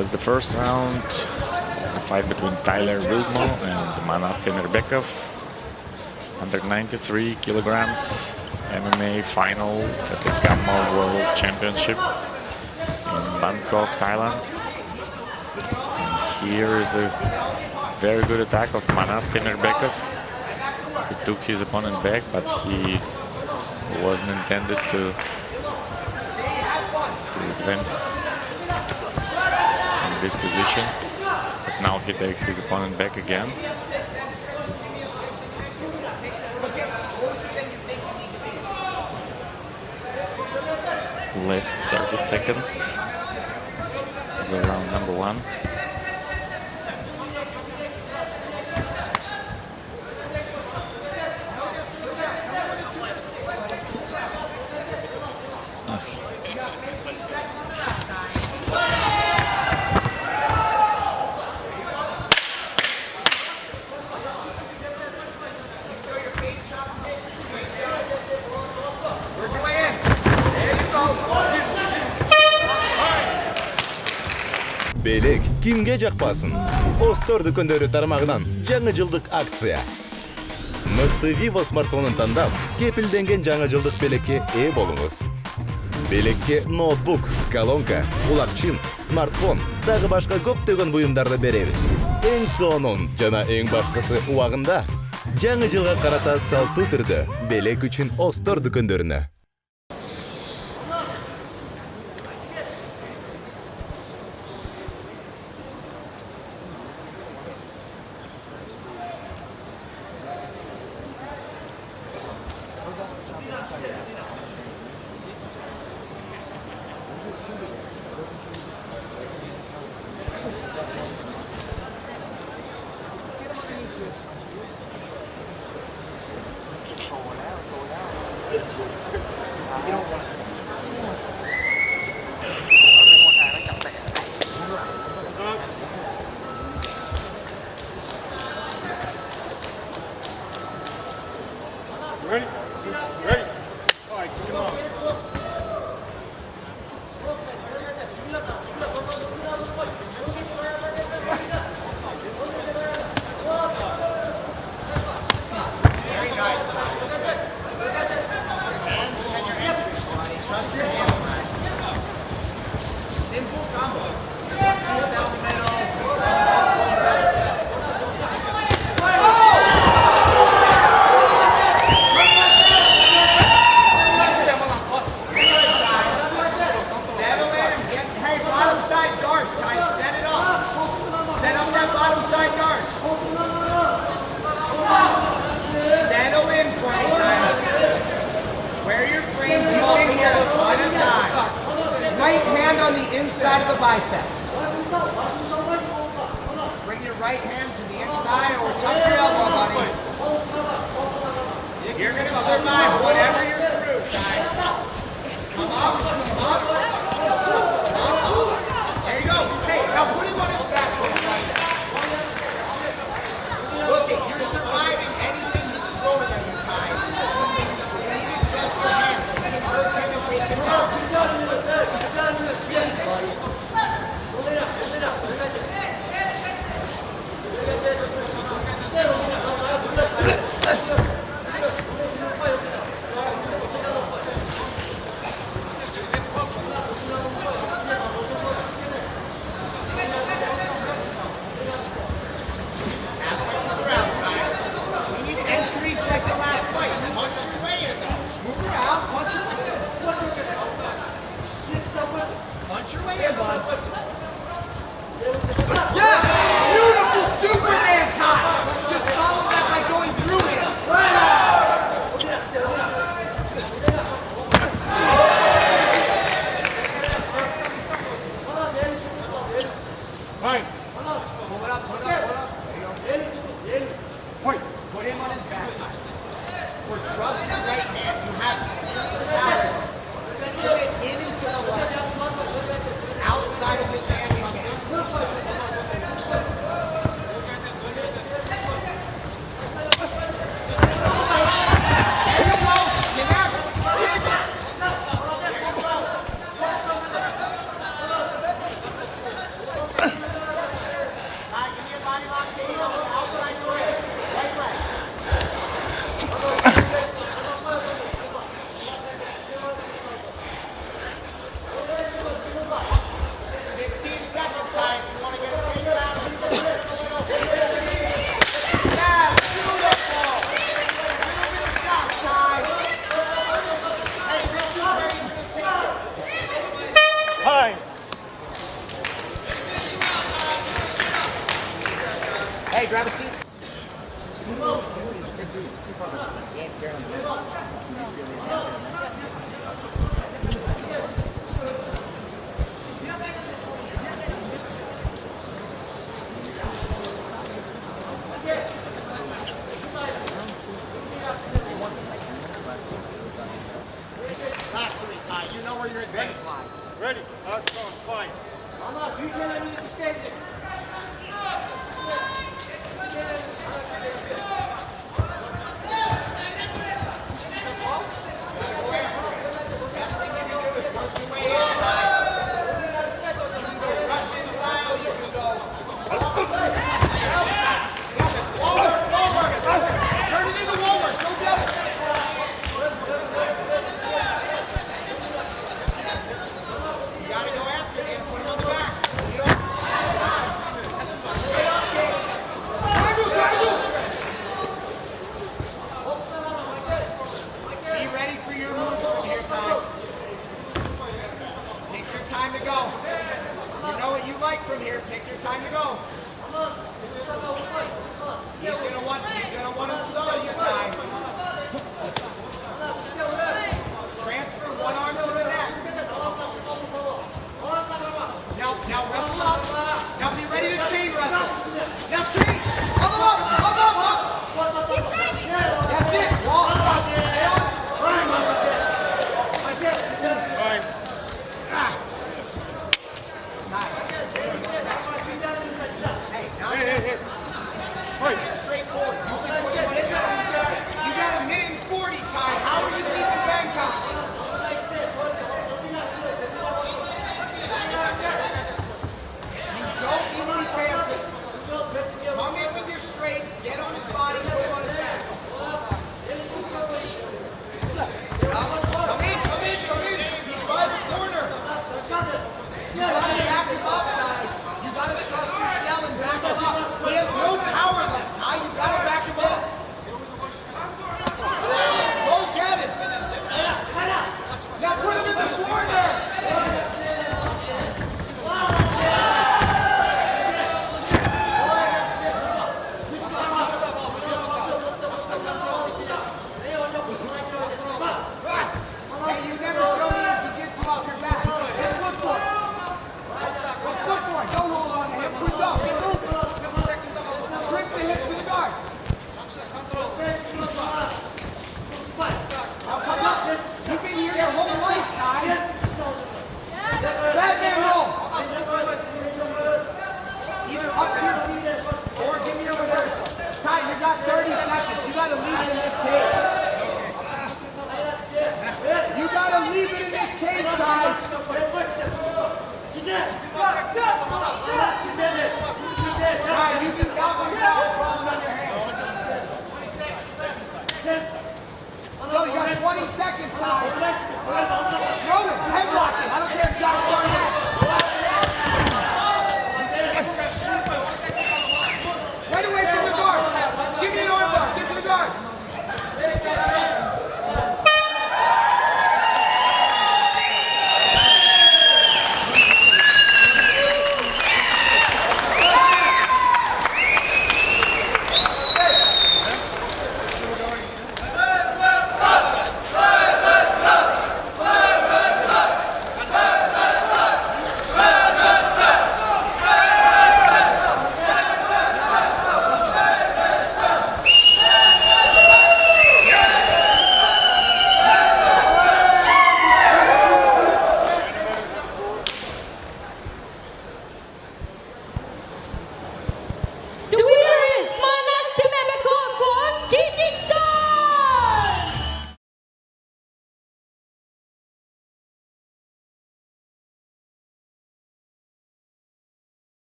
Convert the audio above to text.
That's the first round, the fight between TAYLER VILDMO and MANAS TEMIRBEKOV. Under 93 kilograms MMA final at the Gamma World Championship in Bangkok, Thailand. And here is a very good attack of MANAS TEMIRBEKOV. He took his opponent back, but he wasn't intended to advance in this position. But now he takes his opponent back again. Last 30 seconds of round number one. Белек кимге жакпасын? Остор дүкөндөрү тармагынан жаңы жылдык акция. Мыкты Vivo смартфонун тандап, кепилденген жаңы жылдык белекке ээ болуңуз. Белекке ноутбук, колонка, кулакчын, смартфон, дагы башка көптөгөн буюмдарды беребиз. Эң сонун жана эң башкысы убагында. Жаңы жылга карата салтуу түрдө белек үчүн Остор дүкөндөрүнө. on the inside of the bicep. Bring your right hand to the inside or tuck your elbow, buddy. You're going to survive whatever you're through, guys. Come up, come up. There you go. Hey, now put him on his back foot right now. Look it, you're surviving anything he's throwing at your time. Just your hands. Hurt him and take him out. Speed, buddy. Hey, grab a seat. Last three, Ty. You know where your advantage lies. Ready? Let's go. Fight. You tell me to stay there. From here, pick your time to go. He's gonna want to steal your time.